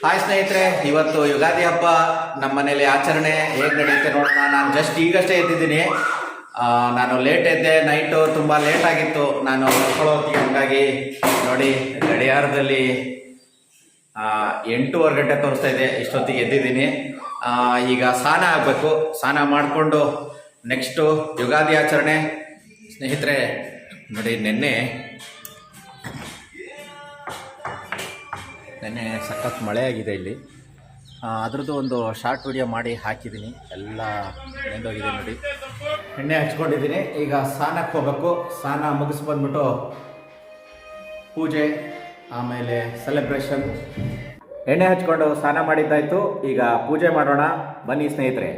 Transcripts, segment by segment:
Hi ಸ್ನೇಹಿತರೆ, ಇವತ್ತು ಯುಗಾದಿ ಹಬ್ಬ ನಮ್ಮ ಮನೇಲಿ ಆಚರಣೆ ಹೇಗೆ ನಡೆಯುತ್ತೆ ನೋಡೋಣ. ನಾನು ಜಸ್ಟ್ ಈಗಷ್ಟೇ ಎದ್ದಿದ್ದೀನಿ. ನಾನು ಲೇಟ್ ಎದ್ದೆ, ನೈಟು ತುಂಬ ಲೇಟ್ ಆಗಿತ್ತು ನಾನು ಮಲ್ಕೊಳ್ಳೋಕೆ. ಹಂಗಾಗಿ ನೋಡಿ ಗಡಿಯಾರದಲ್ಲಿ 8:15 ಗಂಟೆ ತೋರಿಸ್ತಾ ಇದೆ. ಇಷ್ಟೊತ್ತಿಗೆ ಎದ್ದಿದ್ದೀನಿ. ಈಗ ಸ್ನಾನ ಆಗಬೇಕು. ಸ್ನಾನ ಮಾಡಿಕೊಂಡು ನೆಕ್ಸ್ಟು ಯುಗಾದಿ ಆಚರಣೆ. ಸ್ನೇಹಿತರೆ ನೋಡಿ, ನಿನ್ನೆ ಸಖತ್ ಮಳೆ ಆಗಿದೆ ಇಲ್ಲಿ. ಅದ್ರದ್ದು ಒಂದು ಶಾರ್ಟ್ ವಿಡಿಯೋ ಮಾಡಿ ಹಾಕಿದ್ದೀನಿ. ಎಲ್ಲ ನೆಂದೋಗಿದೆ ನೋಡಿ. ಎಣ್ಣೆ ಹಚ್ಕೊಂಡಿದ್ದೀನಿ. ಈಗ ಸ್ನಾನಕ್ಕೆ ಹೋಗಬೇಕು. ಸ್ನಾನ ಮುಗಿಸಿ ಬಂದ್ಬಿಟ್ಟು ಪೂಜೆ, ಆಮೇಲೆ ಸೆಲೆಬ್ರೇಷನ್. ಎಣ್ಣೆ ಹಚ್ಕೊಂಡು ಸ್ನಾನ ಮಾಡಿದ್ದಾಯಿತು. ಈಗ ಪೂಜೆ ಮಾಡೋಣ ಬನ್ನಿ ಸ್ನೇಹಿತರೆ.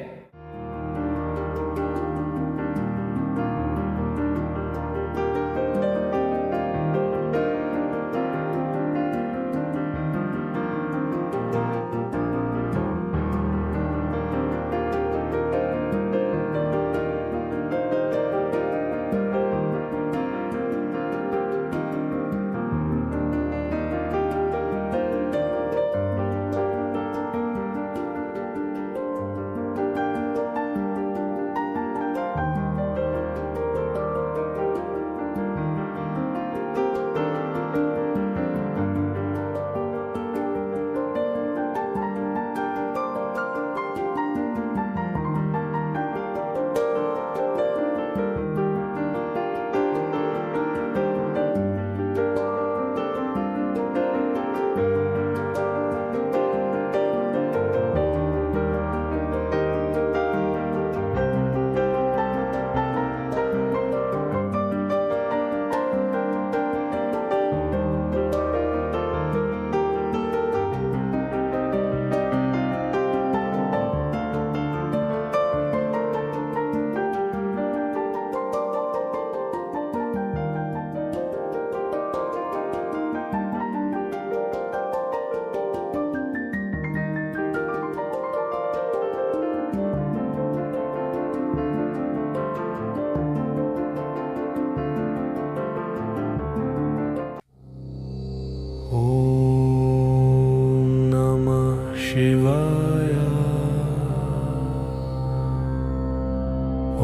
ಶಿವಾಯ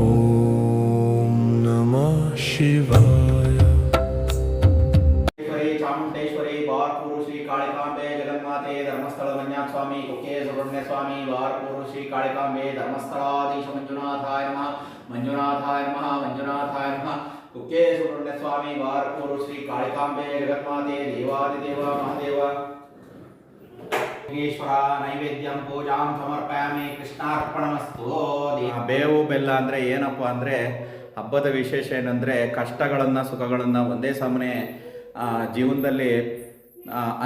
ಓಂ ನಮಃ ಶಿವಾಯ. ಚಾಮುಂಡೇಶ್ವರಿ ಬಾರ್ಪೂರು ಶ್ರೀ ಕಾಳಿಕಾಂಬೆ ಜಗನ್ಮಾತೆ ಧರ್ಮಸ್ಥಳ ಮಂಜುನಾಥ ಸ್ವಾಮಿ ಕುಕ್ಕೆ ಸುಬ್ರಹ್ಮಣ್ಯ ಸ್ವಾಮಿ ಬಾರ್ಪೂರು ಶ್ರೀ ಕಾಳಿಕಾಂಬೆ ಧರ್ಮಸ್ಥಳಾಧೀಶ ಮಂಜುನಾಥಾಯ ನಮಃ ಮಂಜುನಾಥಾಯ ನಮಃ ಮಂಜುನಾಥಾಯ ನಮಃ ಕುಕ್ಕೆ ಸುಬ್ರಹ್ಮಣ್ಯ ಸ್ವಾಮಿ ಬಾರ್ಪೂರು ಶ್ರೀ ಕಾಳಿಕಾಂಬೆ ಜಗನ್ಮಾತೆ ದೇವಾದಿದೇವ ಮಹಾದೇವ ಈಶ್ವರ ನೈವೇದ್ಯಂ ಪೂಜಾಂ ಸಮರ್ಪಯಾಮಿ ಕೃಷ್ಣಾರ್ಪಣಮಸ್ತು. ಬೇವು ಬೆಲ್ಲ ಅಂದರೆ ಏನಪ್ಪ ಅಂದರೆ, ಹಬ್ಬದ ವಿಶೇಷ ಏನಂದರೆ ಕಷ್ಟಗಳನ್ನು ಸುಖಗಳನ್ನು ಒಂದೇ ಸಮನೆ ಜೀವನದಲ್ಲಿ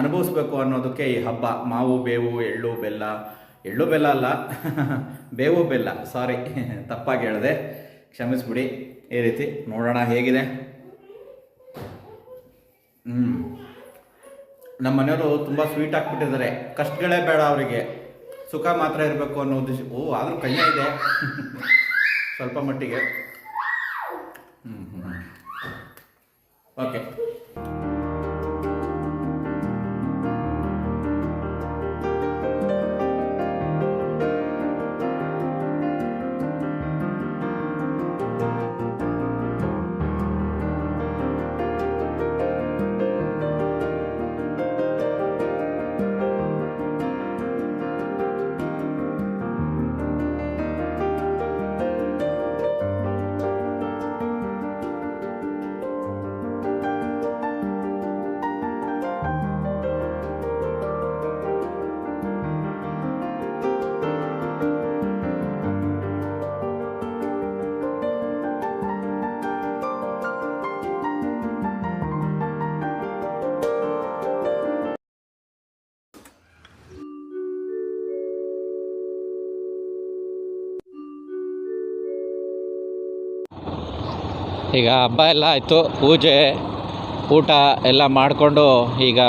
ಅನುಭವಿಸ್ಬೇಕು ಅನ್ನೋದಕ್ಕೆ ಈ ಹಬ್ಬ. ಮಾವು ಬೇವು ಎಳ್ಳು ಬೆಲ್ಲ, ಎಳ್ಳು ಬೆಲ್ಲ ಅಲ್ಲ ಬೇವು ಬೆಲ್ಲ, ಸಾರಿ ತಪ್ಪಾಗಿ ಹೇಳಿದೆ, ಕ್ಷಮಿಸ್ಬಿಡಿ. ಈ ರೀತಿ ನೋಡೋಣ ಹೇಗಿದೆ. ನಮ್ಮ ಮನೆಯವರು ತುಂಬ ಸ್ವೀಟ್ ಹಾಕ್ಬಿಟ್ಟಿದ್ದಾರೆ. ಕಷ್ಟಗಳೇ ಬೇಡ ಅವರಿಗೆ, ಸುಖ ಮಾತ್ರ ಇರಬೇಕು ಅನ್ನೋ ಉದ್ದೇಶ. ಆದರೂ ಕಣ್ಣೇ ಇದೆ ಸ್ವಲ್ಪ ಮಟ್ಟಿಗೆ. ಓಕೆ. ಈಗ ಹಬ್ಬ ಎಲ್ಲ ಆಯಿತು, ಪೂಜೆ ಊಟ ಎಲ್ಲ ಮಾಡಿಕೊಂಡು ಈಗ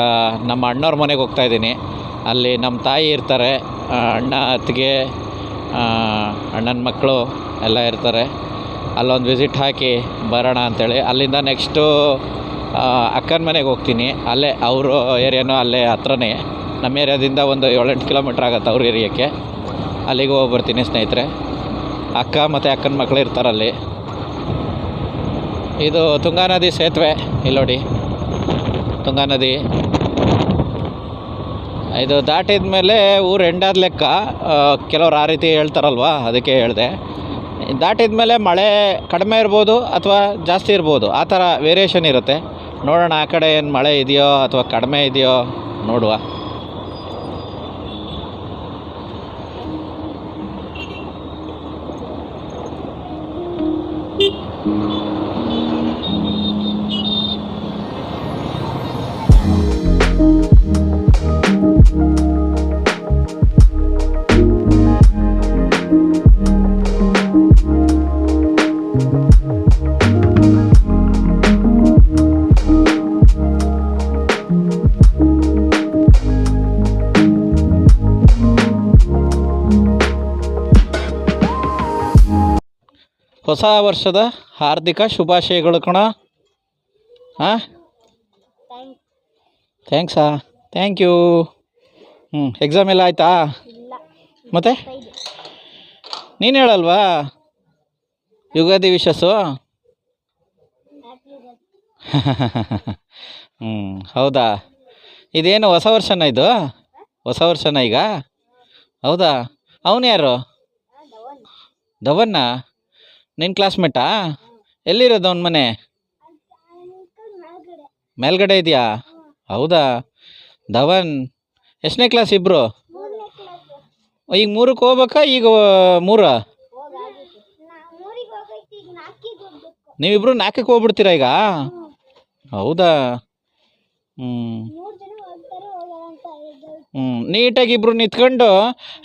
ನಮ್ಮ ಅಣ್ಣವ್ರ ಮನೆಗೆ ಹೋಗ್ತಾಯಿದ್ದೀನಿ. ಅಲ್ಲಿ ನಮ್ಮ ತಾಯಿ ಇರ್ತಾರೆ, ಅಣ್ಣ ಅತ್ತಿಗೆ ಅಣ್ಣನ ಮಕ್ಕಳು ಎಲ್ಲ ಇರ್ತಾರೆ. ಅಲ್ಲೊಂದು ವಿಸಿಟ್ ಹಾಕಿ ಬರೋಣ ಅಂಥೇಳಿ ಅಲ್ಲಿಂದ ನೆಕ್ಸ್ಟು ಅಕ್ಕನ ಮನೆಗೆ ಹೋಗ್ತೀನಿ. ಅಲ್ಲೇ ಅವರು ಏರಿಯಾನೂ ಅಲ್ಲೇ ಹತ್ರನೇ, ನಮ್ಮ ಏರಿಯಾದಿಂದ ಒಂದು 7-8 ಕಿಲೋಮೀಟ್ರ್ ಆಗುತ್ತೆ ಅವ್ರ ಏರಿಯಾಕ್ಕೆ. ಅಲ್ಲಿಗೆ ಹೋಗಿ ಬರ್ತೀನಿ ಸ್ನೇಹಿತರೆ. ಅಕ್ಕ ಮತ್ತು ಅಕ್ಕನ ಮಕ್ಕಳು ಇರ್ತಾರಲ್ಲಿ. ಇದು ತುಂಗಾ ನದಿ ಸೇತುವೆ, ಇಲ್ಲಿ ನೋಡಿ ತುಂಗಾ ನದಿ. ಇದು ದಾಟಿದ ಮೇಲೆ ಊರು ಎಂಡಾದ ಲೆಕ್ಕ. ಕೆಲವ್ರು ಆ ರೀತಿ ಹೇಳ್ತಾರಲ್ವ, ಅದಕ್ಕೆ ಹೇಳಿದೆ. ದಾಟಿದ ಮೇಲೆ ಮಳೆ ಕಡಿಮೆ ಇರ್ಬೋದು ಅಥವಾ ಜಾಸ್ತಿ ಇರ್ಬೋದು, ಆ ಥರ ವೇರಿಯೇಷನ್ ಇರುತ್ತೆ. ನೋಡೋಣ ಆ ಕಡೆ ಏನು ಮಳೆ ಇದೆಯೋ ಅಥವಾ ಕಡಿಮೆ ಇದೆಯೋ ನೋಡುವ. ಹೊಸ ವರ್ಷದ ಹಾರ್ದಿಕ ಶುಭಾಶಯಗಳು ಕಣ. ಹಾಂ, ಥ್ಯಾಂಕ್ಸಾ, ಥ್ಯಾಂಕ್ ಯು. ಎಕ್ಸಾಮ್ ಎಲ್ಲ ಆಯಿತಾ? ಮತ್ತೆ ನೀನು ಹೇಳಲ್ವಾ ಯುಗಾದಿ ವಿಶಸ್ಸು? ಹೌದಾ? ಇದೇನು ಹೊಸ ವರ್ಷನ ಇದು? ಹೊಸ ವರ್ಷನ ಈಗ? ಹೌದಾ? ಅವನು ಯಾರು? ಧವನ್ನ? ನಿನ್ನ ಕ್ಲಾಸ್ಮೇಟಾ? ಎಲ್ಲಿರೋದು ಅವನ ಮನೆ? ಮೇಲ್ಗಡೆ ಇದೆಯಾ? ಹೌದಾ? ಧವನ್ ಎಷ್ಟನೇ ಕ್ಲಾಸ್ ಇಬ್ಬರು? ಈಗ 3ಕ್ಕೆ ಹೋಗ್ಬೇಕಾ? ಈಗ 3? ನೀವಿಬ್ರು 4ಕ್ಕೆ ಹೋಗ್ಬಿಡ್ತೀರಾ ಈಗ? ಹೌದಾ? ನೀಟಾಗಿ ಇಬ್ರು ನಿಂತ್ಕೊಂಡು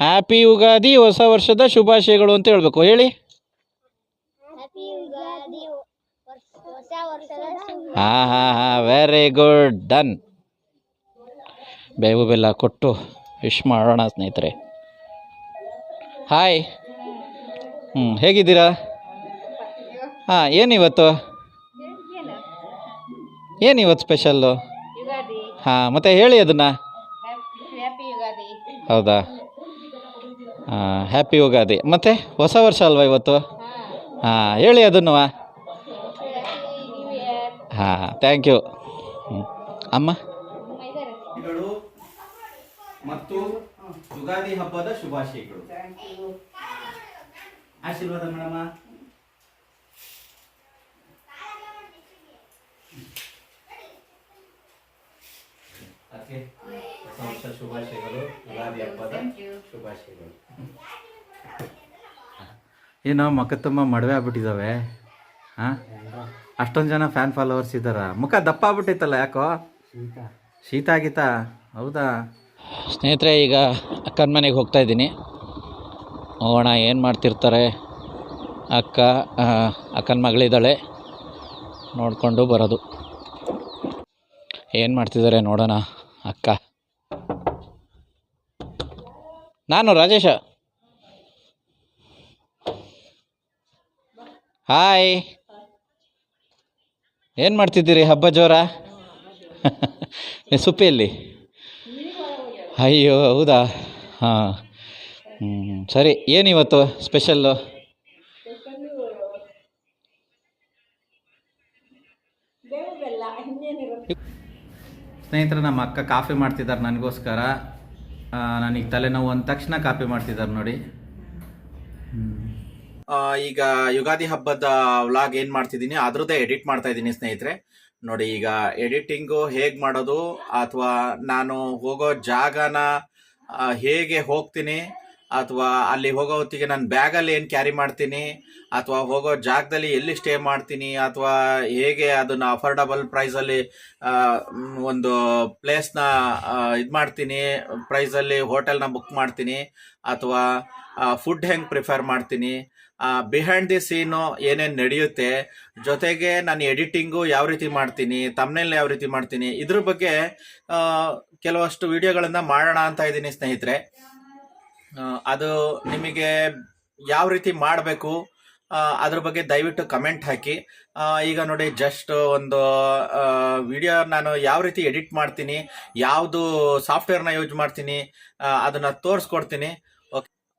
ಹ್ಯಾಪಿ ಯುಗಾದಿ, ಹೊಸ ವರ್ಷದ ಶುಭಾಶಯಗಳು ಅಂತ ಹೇಳ್ಬೇಕು. ಹೇಳಿ. ಹಾಂ, ವೆರಿ ಗುಡ್, ಡನ್. ಬೇವು ಬೆಲ್ಲ ಕೊಟ್ಟು ವಿಶ್ ಮಾಡೋಣ ಸ್ನೇಹಿತರೆ. ಹಾಯ್. ಹೇಗಿದ್ದೀರಾ? ಹಾಂ, ಏನಿವತ್ತು ಸ್ಪೆಷಲ್ಲು? ಹಾಂ, ಮತ್ತೆ ಹೇಳಿ ಅದನ್ನು. ಹೌದಾ? ಹಾಂ, ಹ್ಯಾಪಿ ಯುಗಾದಿ. ಮತ್ತು ಹೊಸ ವರ್ಷ ಅಲ್ವಾ ಇವತ್ತು? ಹಾಂ, ಹೇಳಿ ಅದನ್ನು. ಹಾಂ, ಥ್ಯಾಂಕ್ ಯು. ಅಮ್ಮ ಮತ್ತು ಯುಗಾದಿ ಹಬ್ಬದ ಶುಭಾಶಯಗಳು. ಆಶೀರ್ವಾದ ಮೇಡಮ. ಓಕೆ, ಹೊಸ ವರ್ಷ ಶುಭಾಶಯಗಳು, ಯುಗಾದಿ ಹಬ್ಬದ ಶುಭಾಶಯಗಳು. ಏನೋ ಮಕ್ಕ ತುಂಬ ಮದುವೆ ಆಗ್ಬಿಟ್ಟಿದ್ದಾವೆ. ಹಾಂ, ಅಷ್ಟೊಂದು ಜನ ಫ್ಯಾನ್ ಫಾಲೋವರ್ಸ್ ಇದ್ದಾರ. ಮುಖ ದಪ್ಪ ಆಗ್ಬಿಟ್ಟಿತ್ತಲ್ಲ, ಯಾಕೋ? ಶೀತ ಆಗಿತ್ತಾ? ಹೌದಾ? ಸ್ನೇಹಿತರೆ, ಈಗ ಅಕ್ಕನ ಮನೆಗೆ ಹೋಗ್ತಾ ಇದ್ದೀನಿ. ನೋಡೋಣ ಏನು ಮಾಡ್ತಿರ್ತಾರೆ. ಅಕ್ಕನ ಮಗಳಿದ್ದಾಳೆ, ನೋಡಿಕೊಂಡು ಬರೋದು. ಏನು ಮಾಡ್ತಿದ್ದಾರೆ ನೋಡೋಣ. ಅಕ್ಕ, ನಾನು ರಾಜೇಶ. ಹಾಯ್, ಏನು ಮಾಡ್ತಿದ್ದೀರಿ? ಹಬ್ಬ ಜೋರ? ಸುಪ್ಪಿಯಲ್ಲಿ? ಅಯ್ಯೋ, ಹೌದಾ? ಹಾಂ, ಸರಿ. ಏನಿವತ್ತು ಸ್ಪೆಷಲ್ಲು? ಸ್ನೇಹಿತರೆ, ನಮ್ಮ ಅಕ್ಕ ಕಾಫಿ ಮಾಡ್ತಿದ್ದಾರೆ ನನಗೋಸ್ಕರ. ನನಗೆ ತಲೆನೋವು ಅಂದ ತಕ್ಷಣ ಕಾಫಿ ಮಾಡ್ತಿದ್ದಾರೆ ನೋಡಿ. ಈಗ ಯುಗಾದಿ ಹಬ್ಬದ ವ್ಲಾಗ್ ಏನು ಮಾಡ್ತಿದ್ದೀನಿ ಅದ್ರದ್ದೇ ಎಡಿಟ್ ಮಾಡ್ತಾ ಇದ್ದೀನಿ ಸ್ನೇಹಿತರೆ. ನೋಡಿ, ಈಗ ಎಡಿಟಿಂಗು ಹೇಗೆ ಮಾಡೋದು, ಅಥವಾ ನಾನು ಹೋಗೋ ಜಾಗನ ಹೇಗೆ ಹೋಗ್ತೀನಿ, ಅಥವಾ ಅಲ್ಲಿ ಹೋಗೋ ಹೊತ್ತಿಗೆ ನನ್ನ ಬ್ಯಾಗಲ್ಲಿ ಏನು ಕ್ಯಾರಿ ಮಾಡ್ತೀನಿ, ಅಥವಾ ಹೋಗೋ ಜಾಗದಲ್ಲಿ ಎಲ್ಲಿ ಸ್ಟೇ ಮಾಡ್ತೀನಿ, ಅಥವಾ ಹೇಗೆ ಅದನ್ನು ಅಫೋರ್ಡಬಲ್ ಪ್ರೈಸಲ್ಲಿ ಒಂದು ಪ್ಲೇಸ್ನ ಇದು ಮಾಡ್ತೀನಿ, ಪ್ರೈಸಲ್ಲಿ ಹೋಟೆಲ್ನ ಬುಕ್ ಮಾಡ್ತೀನಿ, ಅಥವಾ ಫುಡ್ ಹೆಂಗೆ ಪ್ರಿಫರ್ ಮಾಡ್ತೀನಿ, ಬಿಹೈಂಡ್ ದಿ ಸೀನು ಏನೇನು ನಡೆಯುತ್ತೆ, ಜೊತೆಗೆ ನಾನು ಎಡಿಟಿಂಗು ಯಾವ ರೀತಿ ಮಾಡ್ತೀನಿ, ತಮ್ನೇಲ್ ಯಾವ ರೀತಿ ಮಾಡ್ತೀನಿ, ಇದ್ರ ಬಗ್ಗೆ ಕೆಲವಷ್ಟು ವಿಡಿಯೋಗಳನ್ನು ಮಾಡೋಣ ಅಂತ ಇದ್ದೀನಿ ಸ್ನೇಹಿತರೆ. ಅದು ನಿಮಗೆ ಯಾವ ರೀತಿ ಮಾಡಬೇಕು, ಅದ್ರ ಬಗ್ಗೆ ದಯವಿಟ್ಟು ಕಮೆಂಟ್ ಹಾಕಿ. ಈಗ ನೋಡಿ ಜಸ್ಟ್ ಒಂದು ವಿಡಿಯೋ ನಾನು ಯಾವ ರೀತಿ ಎಡಿಟ್ ಮಾಡ್ತೀನಿ, ಯಾವುದು ಸಾಫ್ಟ್ವೇರ್ನ ಯೂಸ್ ಮಾಡ್ತೀನಿ ಅದನ್ನ ತೋರಿಸ್ಕೊಡ್ತೀನಿ.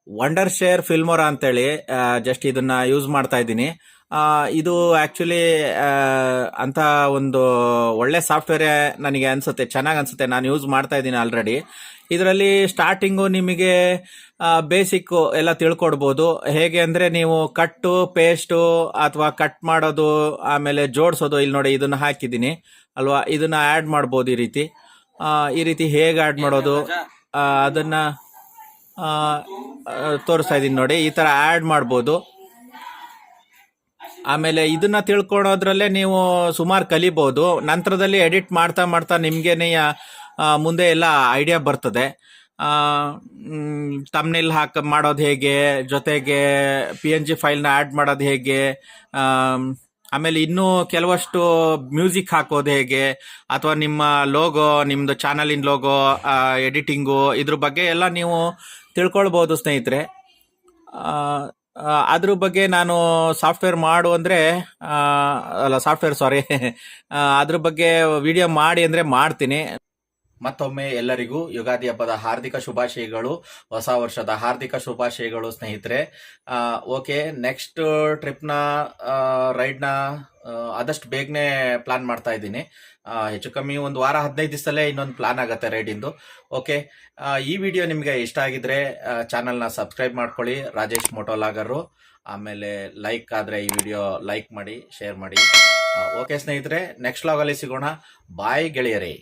ವಂಡರ್ ಶೇರ್ ಫಿಲ್ಮೋರಾ ಅಂತೇಳಿ ಜಸ್ಟ್ ಇದನ್ನ ಯೂಸ್ ಮಾಡ್ತಾ ಇದ್ದೀನಿ. ಇದು ಆ್ಯಕ್ಚುಲಿ ಅಂತ ಒಂದು ಒಳ್ಳೆ ಸಾಫ್ಟ್ವೇರ್ ನನಗೆ ಅನಿಸುತ್ತೆ, ಚೆನ್ನಾಗಿ ಅನಿಸುತ್ತೆ. ನಾನು ಯೂಸ್ ಮಾಡ್ತಾ ಇದ್ದೀನಿ ಆಲ್ರೆಡಿ. ಇದರಲ್ಲಿ ಸ್ಟಾರ್ಟಿಂಗು ನಿಮಗೆ ಬೇಸಿಕ್ಕು ಎಲ್ಲ ತಿಳ್ಕೊಡ್ಬೋದು. ಹೇಗೆ ಅಂದರೆ ನೀವು ಕಟ್ಟು ಪೇಸ್ಟು ಅಥವಾ ಕಟ್ ಮಾಡೋದು, ಆಮೇಲೆ ಜೋಡಿಸೋದು. ಇಲ್ಲಿ ನೋಡಿ ಇದನ್ನು ಹಾಕಿದ್ದೀನಿ ಅಲ್ವಾ, ಇದನ್ನು ಆ್ಯಡ್ ಮಾಡ್ಬೋದು. ಈ ರೀತಿ ಹೇಗೆ ಆ್ಯಡ್ ಮಾಡೋದು ಅದನ್ನು ತೋರಿಸ್ತಾ ಇದ್ದೀನಿ ನೋಡಿ. ಈ ಥರ ಆ್ಯಡ್ ಮಾಡ್ಬೋದು. ಆಮೇಲೆ ಇದನ್ನ ತಿಳ್ಕೊಳೋದ್ರಲ್ಲೇ ನೀವು ಸುಮಾರು ಕಲಿಬೋದು. ನಂತರದಲ್ಲಿ ಎಡಿಟ್ ಮಾಡ್ತಾ ಮಾಡ್ತಾ ನಿಮ್ಗೇನೆ ಮುಂದೆ ಎಲ್ಲ ಐಡಿಯಾ ಬರ್ತದೆ. ತಮ್ನೇಲ್ ಮಾಡೋದು ಹೇಗೆ, ಜೊತೆಗೆ PNG ಫೈಲ್ನ ಆ್ಯಡ್ ಮಾಡೋದು ಹೇಗೆ, ಆಮೇಲೆ ಇನ್ನೂ ಕೆಲವಷ್ಟು ಮ್ಯೂಸಿಕ್ ಹಾಕೋದು ಹೇಗೆ, ಅಥವಾ ನಿಮ್ಮ ಲೋಗೋ, ನಿಮ್ಮದು ಚಾನಲಿನ ಲೋಗೋ ಎಡಿಟಿಂಗು, ಇದ್ರ ಬಗ್ಗೆ ಎಲ್ಲ ನೀವು ತಿಳ್ಕೊಳ್ಬೋದು ಸ್ನೇಹಿತರೆ. ಅದ್ರ ಬಗ್ಗೆ ನಾನು ಸಾಫ್ಟ್ವೇರ್ ಅದ್ರ ಬಗ್ಗೆ ವಿಡಿಯೋ ಮಾಡಿ ಅಂದರೆ ಮಾಡ್ತೀನಿ. ಮತ್ತೊಮ್ಮೆ ಎಲ್ಲರಿಗೂ ಯುಗಾದಿ ಹಬ್ಬದ ಹಾರ್ದಿಕ ಶುಭಾಶಯಗಳು, ಹೊಸ ವರ್ಷದ ಹಾರ್ದಿಕ ಶುಭಾಶಯಗಳು ಸ್ನೇಹಿತರೆ. ಓಕೆ, ನೆಕ್ಸ್ಟ್ ಟ್ರಿಪ್ನ ರೈಡ್ನ ಆದಷ್ಟು ಬೇಗನೆ ಪ್ಲಾನ್ ಮಾಡ್ತಾ ಇದ್ದೀನಿ. ಹೆಚ್ಚು ಕಮ್ಮಿ ಒಂದು ವಾರ 15 ದಿವಸದಲ್ಲೇ ಇನ್ನೊಂದು ಪ್ಲಾನ್ ಆಗುತ್ತೆ ರೈಡಿಂದು. ಓಕೆ, ಈ ವಿಡಿಯೋ ನಿಮಗೆ ಇಷ್ಟ ಆಗಿದ್ರೆ ಚಾನಲ್ನ ಸಬ್ಸ್ಕ್ರೈಬ್ ಮಾಡ್ಕೊಳ್ಳಿ, ರಾಜೇಶ್ ಮೋಟೋಲಾಗರು. ಆಮೇಲೆ ಲೈಕ್ ಆದರೆ ಈ ವಿಡಿಯೋ ಲೈಕ್ ಮಾಡಿ, ಶೇರ್ ಮಾಡಿ. ಓಕೆ ಸ್ನೇಹಿತರೆ, ನೆಕ್ಸ್ಟ್ ವ್ಲಾಗಲ್ಲಿ ಸಿಗೋಣ. ಬಾಯ್ ಗೆಳೆಯರೇ.